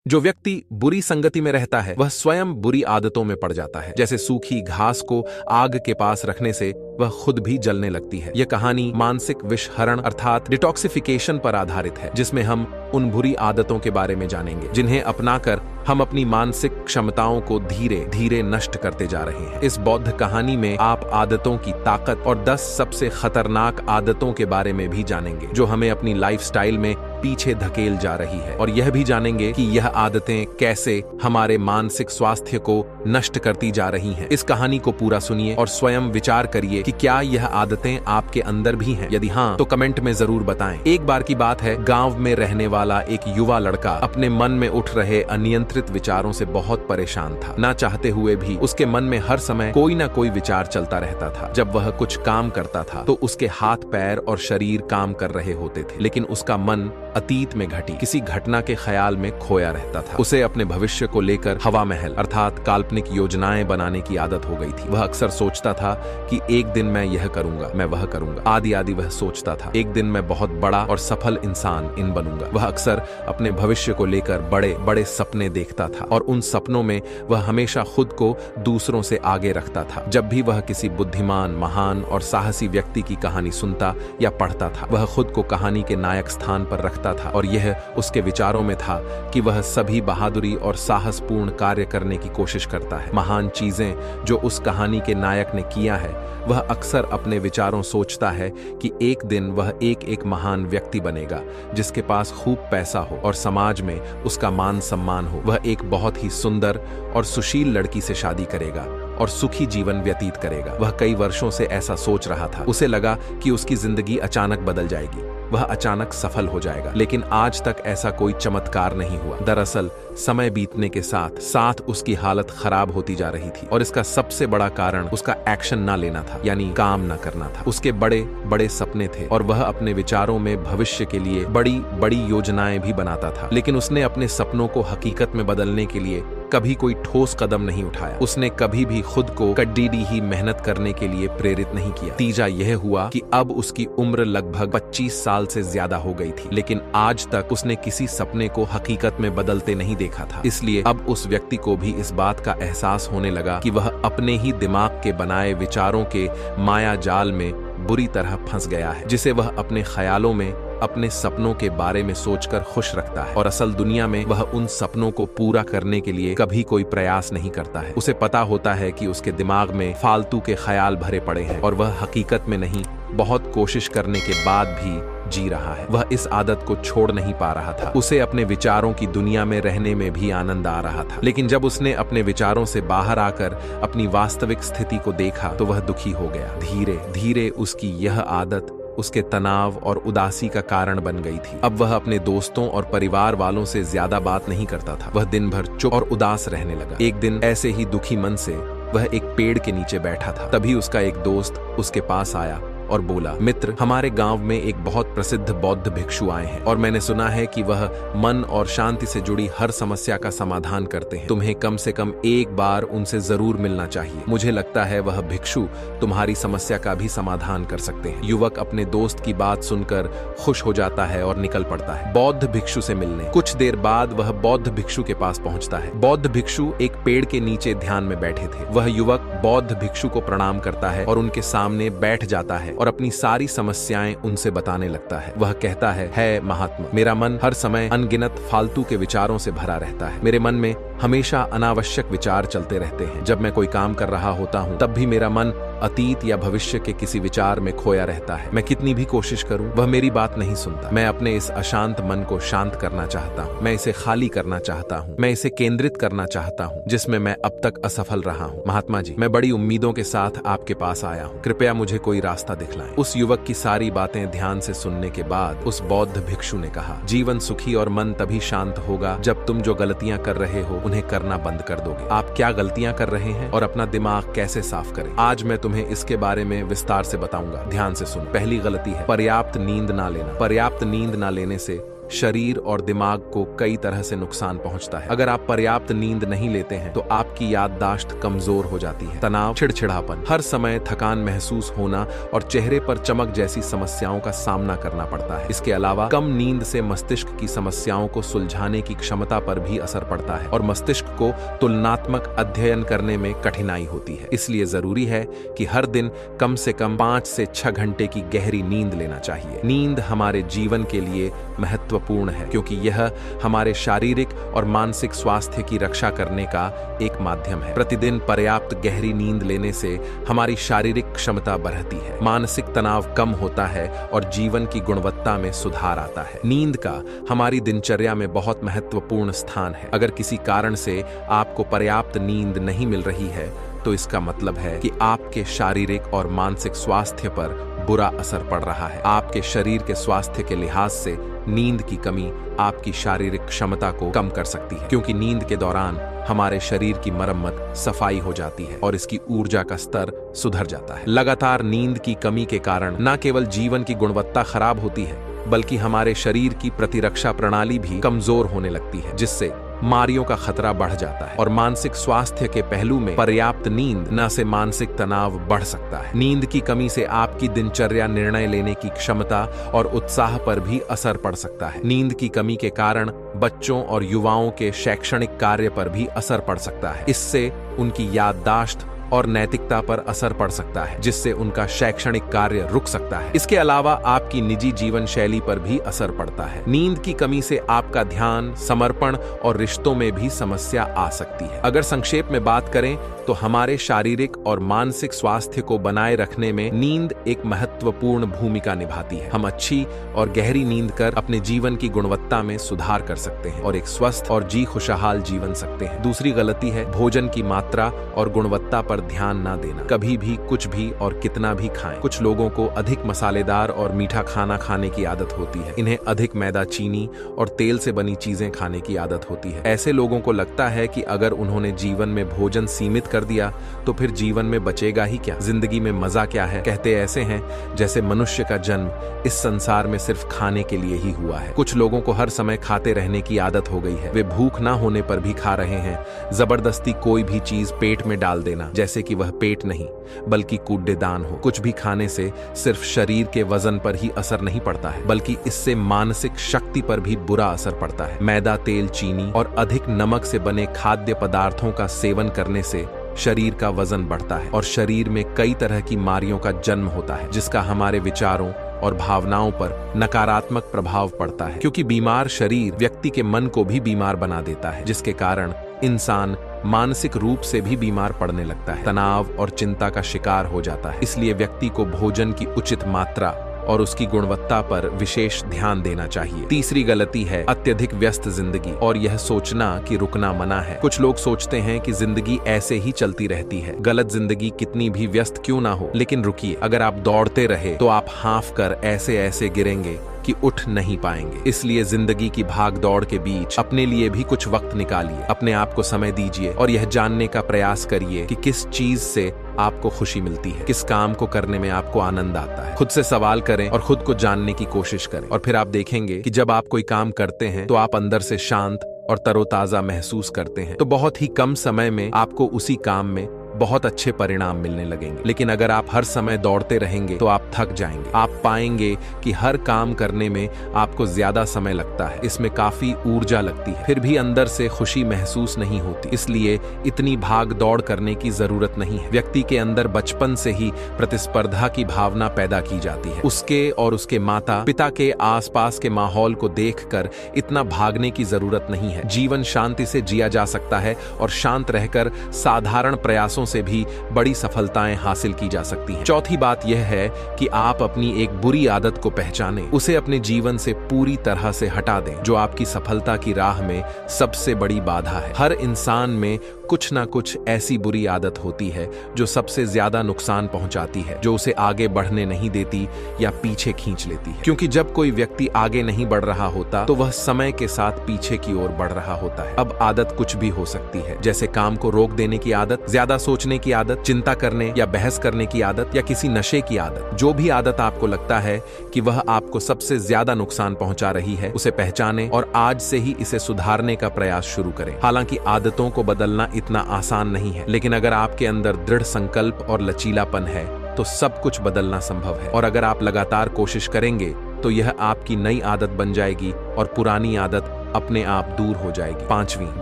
जो व्यक्ति बुरी संगति में रहता है वह स्वयं बुरी आदतों में पड़ जाता है। जैसे सूखी घास को आग के पास रखने से वह खुद भी जलने लगती है। यह कहानी मानसिक विषहरण अर्थात डिटॉक्सिफिकेशन पर आधारित है, जिसमें हम उन बुरी आदतों के बारे में जानेंगे जिन्हें अपनाकर हम अपनी मानसिक क्षमताओं को धीरे धीरे नष्ट करते जा रहे हैं। इस बौद्ध कहानी में आप आदतों की ताकत और 10 सबसे खतरनाक आदतों के बारे में भी जानेंगे जो हमें अपनी लाइफस्टाइल में पीछे धकेल जा रही है, और यह भी जानेंगे कि यह आदतें कैसे हमारे मानसिक स्वास्थ्य को नष्ट करती जा रही हैं। इस कहानी को पूरा सुनिए और स्वयं विचार करिए कि क्या यह आदतें आपके अंदर भी हैं। यदि हाँ, तो कमेंट में जरूर बताएं। एक बार की बात है, गांव में रहने वाला एक युवा लड़का अपने मन में उठ रहे अनियंत्रित विचारों से बहुत परेशान था। ना चाहते हुए भी उसके मन में हर समय कोई ना कोई विचार चलता रहता था। जब वह कुछ काम करता था तो उसके हाथ पैर और शरीर काम कर रहे होते थे, लेकिन उसका मन अतीत में घटी किसी घटना के ख्याल में खोया रहता था। उसे अपने भविष्य को लेकर हवा महल अर्थात काल्पनिक योजनाएं बनाने की आदत हो गई थी। वह अक्सर सोचता था कि एक दिन मैं यह करूंगा, मैं वह करूंगा, आदि आदि वह सोचता था। एक दिन मैं बहुत बड़ा और सफल इंसान इन बनूंगा। वह अक्सर अपने भविष्य को लेकर बड़े बड़े सपने देखता था और उन सपनों में वह हमेशा खुद को दूसरों से आगे रखता था। जब भी वह किसी बुद्धिमान, महान और साहसी व्यक्ति की कहानी सुनता या पढ़ता था, वह खुद को कहानी के नायक स्थान पर रखता था और यह उसके विचारों में था कि वह सभी बहादुरी और साहसपूर्ण कार्य करने की कोशिश करता है। महान चीजें जो उस कहानी के नायक ने किया है, वह अक्सर अपने विचारों सोचता है कि एक दिन वह एक महान व्यक्ति बनेगा जिसके पास खूब पैसा हो और समाज में उसका मान सम्मान हो। वह एक बहुत ही सुंदर और सुशील लड़की से शादी करेगा और सुखी जीवन व्यतीत करेगा। वह कई वर्षों से ऐसा सोच रहा था। उसे लगा कि उसकी जिंदगी अचानक बदल जाएगी, वह अचानक सफल हो जाएगा, लेकिन आज तक ऐसा कोई चमत्कार नहीं हुआ। दरअसल समय बीतने के साथ साथ उसकी हालत खराब होती जा रही थी और इसका सबसे बड़ा कारण उसका एक्शन ना लेना था, यानी काम ना करना था। उसके बड़े बड़े सपने थे और वह अपने विचारों में भविष्य के लिए बड़ी बड़ी योजनाएं भी बनाता था, लेकिन उसने अपने सपनों को हकीकत में बदलने के लिए कभी कोई ठोस कदम नहीं उठाया। उसने कभी भी खुद को कड़ी ही मेहनत करने के लिए प्रेरित नहीं किया। नतीजा यह हुआ कि अब उसकी उम्र लगभग 25 साल से ज्यादा हो गई थी, लेकिन आज तक उसने किसी सपने को हकीकत में बदलते नहीं देखा था। इसलिए अब उस व्यक्ति को भी इस बात का एहसास होने लगा कि वह अपने ही दिमाग के बनाए विचारों के माया जाल में बुरी तरह फंस गया है, जिसे वह अपने ख्यालों में अपने सपनों के बारे में सोचकर खुश रखता है और असल दुनिया में वह उन सपनों को पूरा करने के लिए कभी कोई प्रयास नहीं करता है। उसे पता होता है कि उसके दिमाग में फालतू के ख्याल भरे पड़े हैं और वह हकीकत में नहीं, बहुत कोशिश करने के बाद भी जी रहा है। वह इस आदत को छोड़ नहीं पा रहा था। उसे अपने विचारों की दुनिया में रहने में भी आनंद आ रहा था, लेकिन जब उसने अपने विचारों से बाहर आकर अपनी वास्तविक स्थिति को देखा तो वह दुखी हो गया। धीरे धीरे उसकी यह आदत उसके तनाव और उदासी का कारण बन गई थी। अब वह अपने दोस्तों और परिवार वालों से ज्यादा बात नहीं करता था। वह दिन भर चुप और उदास रहने लगा। एक दिन ऐसे ही दुखी मन से वह एक पेड़ के नीचे बैठा था। तभी उसका एक दोस्त उसके पास आया और बोला, मित्र, हमारे गांव में एक बहुत प्रसिद्ध बौद्ध भिक्षु आए हैं और मैंने सुना है कि वह मन और शांति से जुड़ी हर समस्या का समाधान करते हैं। तुम्हें कम से कम एक बार उनसे जरूर मिलना चाहिए। मुझे लगता है वह भिक्षु तुम्हारी समस्या का भी समाधान कर सकते हैं। युवक अपने दोस्त की बात सुनकर खुश हो जाता है और निकल पड़ता है बौद्ध भिक्षु से मिलने। कुछ देर बाद वह बौद्ध भिक्षु के पास पहुंचता है। बौद्ध भिक्षु एक पेड़ के नीचे ध्यान में बैठे थे। वह युवक बौद्ध भिक्षु को प्रणाम करता है और उनके सामने बैठ जाता है और अपनी सारी समस्याएं उनसे बताने लगता है। वह कहता है महात्मा, मेरा मन हर समय अनगिनत फालतू के विचारों से भरा रहता है। मेरे मन में हमेशा अनावश्यक विचार चलते रहते हैं। जब मैं कोई काम कर रहा होता हूँ तब भी मेरा मन अतीत या भविष्य के किसी विचार में खोया रहता है। मैं कितनी भी कोशिश करूं वह मेरी बात नहीं सुनता। मैं अपने इस अशांत मन को शांत करना चाहता हूं। मैं इसे खाली करना चाहता हूं। मैं इसे केंद्रित करना चाहता हूं, जिसमें मैं अब तक असफल रहा हूं। महात्मा जी, मैं बड़ी उम्मीदों के साथ आपके पास आया हूं। कृपया मुझे कोई रास्ता दिखलाएं। उस युवक की सारी बातें ध्यान से सुनने के बाद उस बौद्ध भिक्षु ने कहा, जीवन सुखी और मन तभी शांत होगा जब तुम जो गलतियां कर रहे हो उन्हें करना बंद कर दोगे। आप क्या गलतियां कर रहे हैं और अपना दिमाग कैसे साफ करें, आज मैं तुम्हें इसके बारे में विस्तार से बताऊंगा। ध्यान से सुनो। पहली गलती है पर्याप्त नींद ना लेना। पर्याप्त नींद ना लेने से शरीर और दिमाग को कई तरह से नुकसान पहुंचता है। अगर आप पर्याप्त नींद नहीं लेते हैं तो आपकी याददाश्त कमजोर हो जाती है। तनाव, चिड़चिड़ापन, हर समय थकान महसूस होना और चेहरे पर चमक जैसी समस्याओं का सामना करना पड़ता है। इसके अलावा कम नींद से मस्तिष्क की समस्याओं को सुलझाने की क्षमता पर भी असर पड़ता है और मस्तिष्क को तुलनात्मक अध्ययन करने में कठिनाई होती है। इसलिए जरूरी है कि हर दिन कम से कम 5 से 6 घंटे की गहरी नींद लेना चाहिए। नींद हमारे जीवन के लिए महत्वपूर्ण है क्योंकि यह हमारे शारीरिक और मानसिक स्वास्थ्य की रक्षा करने का एक माध्यम है। प्रतिदिन पर्याप्त गहरी नींद लेने से हमारी शारीरिक क्षमता बढ़ती है, मानसिक तनाव कम होता है और जीवन की गुणवत्ता में सुधार आता है। नींद का हमारी दिनचर्या में बहुत महत्वपूर्ण स्थान है। अगर किसी कारण से आपको पर्याप्त नींद नहीं मिल रही है तो इसका मतलब है कि आपके शारीरिक और मानसिक स्वास्थ्य पर बुरा असर पड़ रहा है। आपके शरीर के स्वास्थ्य के लिहाज से नींद की कमी आपकी शारीरिक क्षमता को कम कर सकती है, क्योंकि नींद के दौरान हमारे शरीर की मरम्मत, सफाई हो जाती है और इसकी ऊर्जा का स्तर सुधर जाता है। लगातार नींद की कमी के कारण न केवल जीवन की गुणवत्ता खराब होती है बल्कि हमारे शरीर की प्रतिरक्षा प्रणाली भी कमजोर होने लगती है, जिससे बीमारियों का खतरा बढ़ जाता है। और मानसिक स्वास्थ्य के पहलू में पर्याप्त नींद न से मानसिक तनाव बढ़ सकता है। नींद की कमी से आपकी दिनचर्या, निर्णय लेने की क्षमता और उत्साह पर भी असर पड़ सकता है। नींद की कमी के कारण बच्चों और युवाओं के शैक्षणिक कार्य पर भी असर पड़ सकता है। इससे उनकी याददाश्त और नैतिकता पर असर पड़ सकता है, जिससे उनका शैक्षणिक कार्य रुक सकता है। इसके अलावा आपकी निजी जीवन शैली पर भी असर पड़ता है। नींद की कमी से आपका ध्यान, समर्पण और रिश्तों में भी समस्या आ सकती है। अगर संक्षेप में बात करें तो हमारे शारीरिक और मानसिक स्वास्थ्य को बनाए रखने में नींद एक महत्वपूर्ण भूमिका निभाती है। हम अच्छी और गहरी नींद कर अपने जीवन की गुणवत्ता में सुधार कर सकते हैं और एक स्वस्थ और खुशहाल जीवन सकते हैं। दूसरी गलती है भोजन की मात्रा और गुणवत्ता पर ध्यान ना देना। कभी भी कुछ भी और कितना भी खाएं। कुछ लोगों को अधिक मसालेदार और मीठा खाना खाने की आदत होती है। इन्हें अधिक मैदा, चीनी और तेल से बनी चीजें खाने की आदत होती है। ऐसे लोगों को लगता है कि अगर उन्होंने जीवन में भोजन सीमित कर दिया तो फिर जीवन में बचेगा ही क्या, जिंदगी में मजा क्या है। कहते ऐसे हैं जैसे मनुष्य का जन्म इस संसार में सिर्फ खाने के लिए ही हुआ है। कुछ लोगों को हर समय खाते रहने की आदत हो गई है। वे भूख ना होने पर भी खा रहे हैं। जबरदस्ती कोई भी चीज पेट में डाल देना, जैसे कि वह पेट नहीं बल्कि कूड़ेदान हो। कुछ भी खाने से सिर्फ शरीर के वजन पर ही असर नहीं पड़ता है बल्कि इससे मानसिक शक्ति पर भी बुरा असर पड़ता है। मैदा, तेल, चीनी और अधिक नमक से बने खाद्य पदार्थों का सेवन करने से शरीर का वजन बढ़ता है और शरीर में कई तरह की बीमारियों का जन्म होता है, जिसका हमारे विचारों और भावनाओं पर नकारात्मक प्रभाव पड़ता है। क्योंकि बीमार शरीर व्यक्ति के मन को भी बीमार बना देता है, जिसके कारण इंसान मानसिक रूप से भी बीमार पड़ने लगता है, तनाव और चिंता का शिकार हो जाता है। इसलिए व्यक्ति को भोजन की उचित मात्रा और उसकी गुणवत्ता पर विशेष ध्यान देना चाहिए। तीसरी गलती है अत्यधिक व्यस्त जिंदगी और यह सोचना कि रुकना मना है। कुछ लोग सोचते हैं कि जिंदगी ऐसे ही चलती रहती है। गलत, जिंदगी कितनी भी व्यस्त क्यों ना हो, लेकिन रुकिए, अगर आप दौड़ते रहे तो आप हाँफ कर ऐसे ऐसे गिरेंगे कि उठ नहीं पाएंगे। इसलिए जिंदगी की भाग दौड़ के बीच अपने लिए भी कुछ वक्त निकालिए, अपने आप को समय दीजिए और यह जानने का प्रयास करिए कि किस चीज से आपको खुशी मिलती है, किस काम को करने में आपको आनंद आता है। खुद से सवाल करें और खुद को जानने की कोशिश करें और फिर आप देखेंगे कि जब आप कोई काम करते हैं तो आप अंदर से शांत और तरोताजा महसूस करते हैं। तो बहुत ही कम समय में आपको उसी काम में बहुत अच्छे परिणाम मिलने लगेंगे। लेकिन अगर आप हर समय दौड़ते रहेंगे तो आप थक जाएंगे। आप पाएंगे कि हर काम करने में आपको ज्यादा समय लगता है, इसमें काफी ऊर्जा लगती है, फिर भी अंदर से खुशी महसूस नहीं होती। इसलिए इतनी भाग दौड़ करने की जरूरत नहीं है। व्यक्ति के अंदर बचपन से ही प्रतिस्पर्धा की भावना पैदा की जाती है। उसके और उसके माता पिता के आसपास के माहौल को देखकर इतना भागने की जरूरत नहीं है। जीवन शांति से जिया जा सकता है और शांत रहकर साधारण प्रयासों से भी बड़ी सफलताएं हासिल की जा सकती हैं। चौथी बात यह है कि आप अपनी एक बुरी आदत को पहचानें, उसे अपने जीवन से पूरी तरह से हटा दें, जो आपकी सफलता की राह में सबसे बड़ी बाधा है। हर इंसान में कुछ ना कुछ ऐसी बुरी आदत होती है जो सबसे ज्यादा नुकसान पहुंचाती है, जो उसे आगे बढ़ने नहीं देती या पीछे खींच लेती है। क्योंकि जब कोई व्यक्ति आगे नहीं बढ़ रहा होता तो वह समय के साथ पीछे की ओर बढ़ रहा होता है। अब आदत कुछ भी हो सकती है, जैसे काम को रोक देने की आदत, ज्यादा सोचने की आदत, चिंता करने या बहस करने की आदत या किसी नशे की आदत, जो भी आदत आपको लगता है कि वह आपको सबसे ज्यादा नुकसान पहुंचा रही है, उसे पहचानें और आज से ही इसे सुधारने का प्रयास शुरू करें। हालांकि आदतों को बदलना इतना आसान नहीं है, लेकिन अगर आपके अंदर दृढ़ संकल्प और लचीलापन है तो सब कुछ बदलना संभव है। और अगर आप लगातार कोशिश करेंगे तो यह आपकी नई आदत बन जाएगी और पुरानी आदत अपने आप दूर हो जाएगी। 5वीं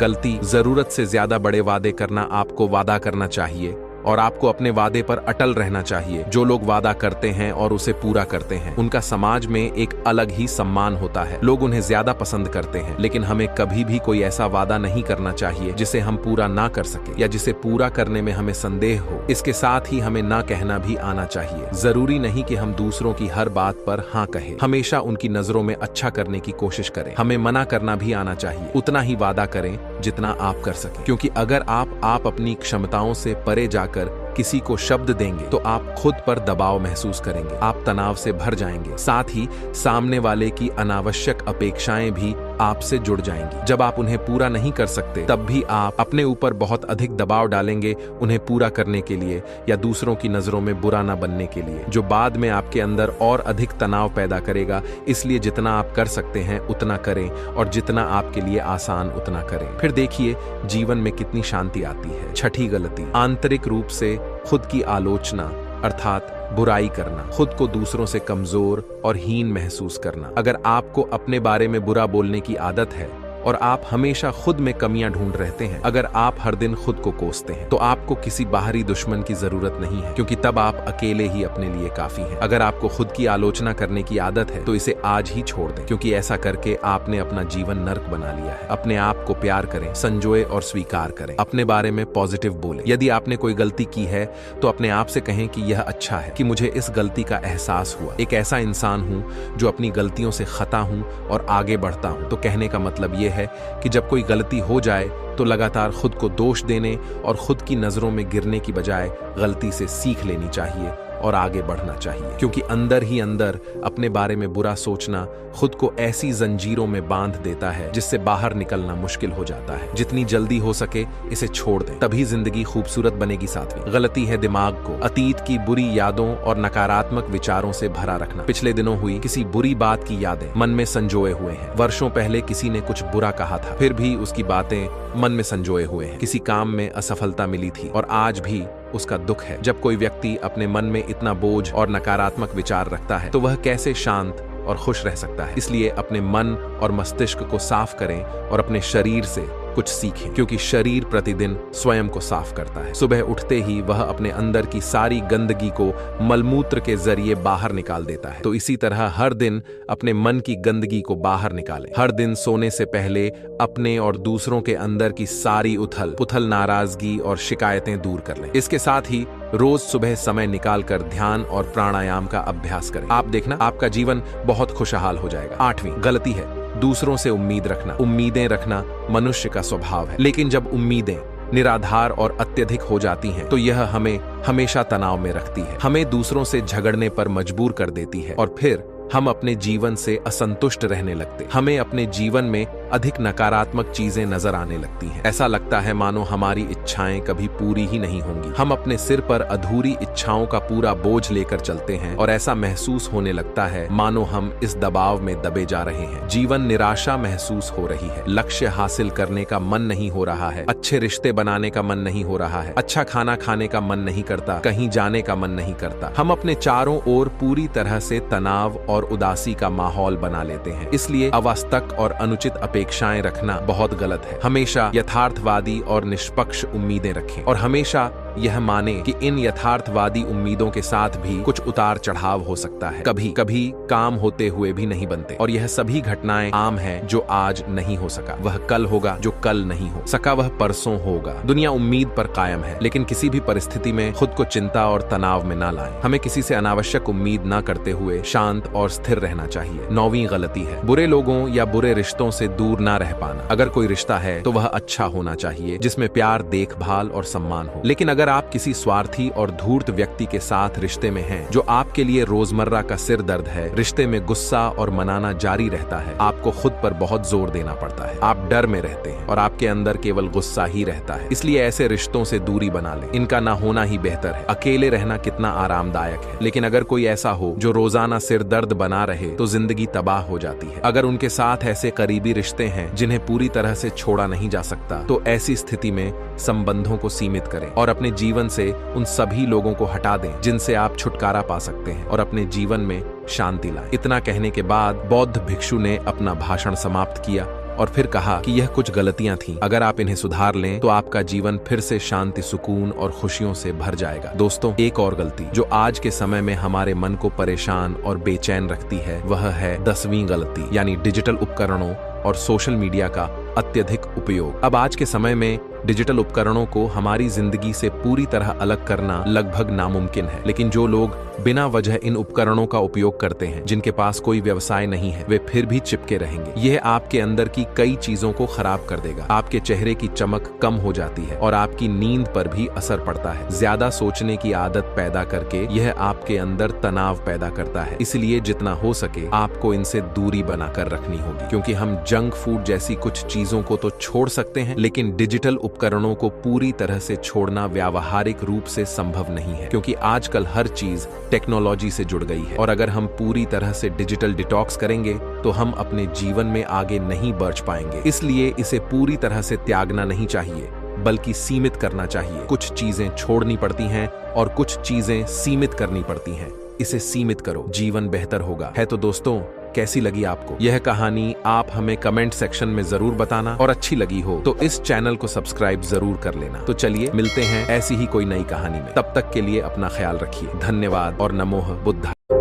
गलती, जरूरत से ज्यादा बड़े वादे करना। आपको वादा करना चाहिए और आपको अपने वादे पर अटल रहना चाहिए। जो लोग वादा करते हैं और उसे पूरा करते हैं, उनका समाज में एक अलग ही सम्मान होता है। लोग उन्हें ज्यादा पसंद करते हैं। लेकिन हमें कभी भी कोई ऐसा वादा नहीं करना चाहिए जिसे हम पूरा ना कर सके या जिसे पूरा करने में हमें संदेह हो। इसके साथ ही हमें ना कहना भी आना चाहिए। जरूरी नहीं कि हम दूसरों की हर बात पर हाँ कहें। हमेशा उनकी नजरों में अच्छा करने की कोशिश करें। हमें मना करना भी आना चाहिए। उतना ही वादा करें जितना आप कर सकें, क्योंकि अगर आप अपनी क्षमताओं से परे जाकर किसी को शब्द देंगे तो आप खुद पर दबाव महसूस करेंगे, आप तनाव से भर जाएंगे। साथ ही सामने वाले की अनावश्यक अपेक्षाएं भी आपसे जुड़ जाएंगी। जब आप उन्हें पूरा नहीं कर सकते, तब भी आप अपने ऊपर बहुत अधिक दबाव डालेंगे उन्हें पूरा करने के लिए या दूसरों की नजरों में बुरा ना बनने के लिए, जो बाद में आपके अंदर और अधिक तनाव पैदा करेगा। इसलिए जितना आप कर सकते हैं उतना करें और जितना आपके लिए आसान उतना करें। फिर देखिए जीवन में कितनी शांति आती है। 6ठी गलती, आंतरिक रूप से खुद की आलोचना अर्थात बुराई करना, खुद को दूसरों से कमजोर और हीन महसूस करना। अगर आपको अपने बारे में बुरा बोलने की आदत है और आप हमेशा खुद में कमियां ढूंढ रहते हैं, अगर आप हर दिन खुद को कोसते हैं, तो आपको किसी बाहरी दुश्मन की जरूरत नहीं है, क्योंकि तब आप अकेले ही अपने लिए काफी हैं। अगर आपको खुद की आलोचना करने की आदत है तो इसे आज ही छोड़ दें, क्योंकि ऐसा करके आपने अपना जीवन नर्क बना लिया है। अपने आप को प्यार करें, संजोए और स्वीकार करें। अपने बारे में पॉजिटिव बोलें। यदि आपने कोई गलती की है तो अपने आप से कहें कि यह अच्छा है कि मुझे इस गलती का एहसास हुआ। एक ऐसा इंसान हूं जो अपनी गलतियों से खता हूं और आगे बढ़ता हूं। तो कहने का मतलब यह है कि जब कोई गलती हो जाए तो लगातार खुद को दोष देने और खुद की नजरों में गिरने की बजाय गलती से सीख लेनी चाहिए और आगे बढ़ना चाहिए, क्योंकि अंदर ही अंदर अपने बारे में बुरा सोचना खुद को ऐसी जंजीरों में बांध देता है जिससे बाहर निकलना मुश्किल हो जाता है। जितनी जल्दी हो सके इसे छोड़ दें, तभी जिंदगी खूबसूरत बनेगी। 7वीं गलती है दिमाग को अतीत की बुरी यादों और नकारात्मक विचारों से भरा रखना। पिछले दिनों हुई किसी बुरी बात की यादें मन में संजोए हुए हैं। वर्षों पहले किसी ने कुछ बुरा कहा था, फिर भी उसकी बातें मन में संजोए हुए हैं। किसी काम में असफलता मिली थी और आज भी उसका दुख है। जब कोई व्यक्ति अपने मन में इतना बोझ और नकारात्मक विचार रखता है तो वह कैसे शांत और खुश रह सकता है। इसलिए अपने मन और मस्तिष्क को साफ करें और अपने शरीर से कुछ सीखें, क्योंकि शरीर प्रतिदिन स्वयं को साफ करता है। सुबह उठते ही वह अपने अंदर की सारी गंदगी को मलमूत्र के जरिए बाहर निकाल देता है। तो इसी तरह हर दिन अपने मन की गंदगी को बाहर निकालें। हर दिन सोने से पहले अपने और दूसरों के अंदर की सारी उथल पुथल, नाराजगी और शिकायतें दूर कर लें। इसके साथ ही रोज सुबह समय निकालकर ध्यान और प्राणायाम का अभ्यास करें। आप देखना आपका जीवन बहुत खुशहाल हो जाएगा। 8वीं गलती है दूसरों से उम्मीद रखना। उम्मीदें रखना मनुष्य का स्वभाव है, लेकिन जब उम्मीदें निराधार और अत्यधिक हो जाती हैं तो यह हमें हमेशा तनाव में रखती है, हमें दूसरों से झगड़ने पर मजबूर कर देती है और फिर हम अपने जीवन से असंतुष्ट रहने लगते। हमें अपने जीवन में अधिक नकारात्मक चीजें नजर आने लगती हैं। ऐसा लगता है मानो हमारी इच्छाएं कभी पूरी ही नहीं होंगी। हम अपने सिर पर अधूरी इच्छाओं का पूरा बोझ लेकर चलते हैं और ऐसा महसूस होने लगता है मानो हम इस दबाव में दबे जा रहे हैं। जीवन निराशा महसूस हो रही है, लक्ष्य हासिल करने का मन नहीं हो रहा है, अच्छे रिश्ते बनाने का मन नहीं हो रहा है, अच्छा खाना खाने का मन नहीं करता, कहीं जाने का मन नहीं करता। हम अपने चारों ओर पूरी तरह से तनाव और उदासी का माहौल बना लेते हैं। इसलिए अवास्तव और अनुचित अपेक्षाएं रखना बहुत गलत है। हमेशा यथार्थवादी और निष्पक्ष उम्मीदें रखें और हमेशा यह माने कि इन यथार्थवादी उम्मीदों के साथ भी कुछ उतार चढ़ाव हो सकता है। कभी कभी काम होते हुए भी नहीं बनते और यह सभी घटनाएं आम है। जो आज नहीं हो सका वह कल होगा, जो कल नहीं हो सका वह परसों होगा। दुनिया उम्मीद पर कायम है, लेकिन किसी भी परिस्थिति में खुद को चिंता और तनाव में ना लाएं। हमें किसी से अनावश्यक उम्मीद ना करते हुए शांत और स्थिर रहना चाहिए। 9वीं गलती है बुरे लोगों या बुरे रिश्तों से दूर ना रह पाना। अगर कोई रिश्ता है तो वह अच्छा होना चाहिए, जिसमें प्यार, देखभाल और सम्मान हो। लेकिन अगर अगर आप किसी स्वार्थी और धूर्त व्यक्ति के साथ रिश्ते में हैं, जो आपके लिए रोजमर्रा का सिर दर्द है, रिश्ते में गुस्सा और मनाना जारी रहता है, आपको खुद पर बहुत जोर देना पड़ता है, आप डर में रहते हैं और आपके अंदर केवल गुस्सा ही रहता है, इसलिए ऐसे रिश्तों से दूरी बना लें। इनका ना होना ही बेहतर है। अकेले रहना कितना आरामदायक है, लेकिन अगर कोई ऐसा हो जो रोजाना सिर दर्द बना रहे तो जिंदगी तबाह हो जाती है। अगर उनके साथ ऐसे करीबी रिश्ते हैं जिन्हें पूरी तरह से छोड़ा नहीं जा सकता, तो ऐसी स्थिति में संबंधों को सीमित करें और अपने जीवन से उन सभी लोगों को हटा दें जिनसे आप छुटकारा पा सकते हैं और अपने जीवन में शांति लाएं। इतना कहने के बाद बौद्ध भिक्षु ने अपना भाषण समाप्त किया और फिर कहा कि यह कुछ गलतियां थीं, अगर आप इन्हें सुधार लें तो आपका जीवन फिर से शांति, सुकून और खुशियों से भर जाएगा। दोस्तों, एक और गलती जो आज के समय में हमारे मन को परेशान और बेचैन रखती है, वह है 10वीं गलती, यानी डिजिटल उपकरणों और सोशल मीडिया का अत्यधिक उपयोग। अब आज के समय में डिजिटल उपकरणों को हमारी जिंदगी से पूरी तरह अलग करना लगभग नामुमकिन है, लेकिन जो लोग बिना वजह इन उपकरणों का उपयोग करते हैं, जिनके पास कोई व्यवसाय नहीं है, वे फिर भी चिपके रहेंगे। यह आपके अंदर की कई चीजों को खराब कर देगा। आपके चेहरे की चमक कम हो जाती है और आपकी नींद पर भी असर पड़ता है। ज्यादा सोचने की आदत पैदा करके यह आपके अंदर तनाव पैदा करता है। इसलिए जितना हो सके आपको इनसे दूरी बनाकर रखनी होगी, क्योंकि हम जंक फूड जैसी कुछ चीजों को तो छोड़ सकते हैं, लेकिन डिजिटल उपकरणों को पूरी तरह से छोड़ना व्यावहारिक रूप से संभव नहीं है, क्योंकि आजकल हर चीज टेक्नोलॉजी से जुड़ गई है और अगर हम पूरी तरह से डिजिटल डिटॉक्स करेंगे तो हम अपने जीवन में आगे नहीं बढ़ पाएंगे। इसलिए इसे पूरी तरह से त्यागना नहीं चाहिए, बल्कि सीमित करना चाहिए। कुछ चीजें छोड़नी पड़ती हैं और कुछ चीजें सीमित करनी पड़ती हैं। इसे सीमित करो, जीवन बेहतर होगा। है तो दोस्तों, कैसी लगी आपको यह कहानी? आप हमें कमेंट सेक्शन में जरूर बताना, और अच्छी लगी हो तो इस चैनल को सब्सक्राइब जरूर कर लेना। तो चलिए मिलते हैं ऐसी ही कोई नई कहानी में। तब तक के लिए अपना ख्याल रखिए। धन्यवाद और नमोः बुद्धाय।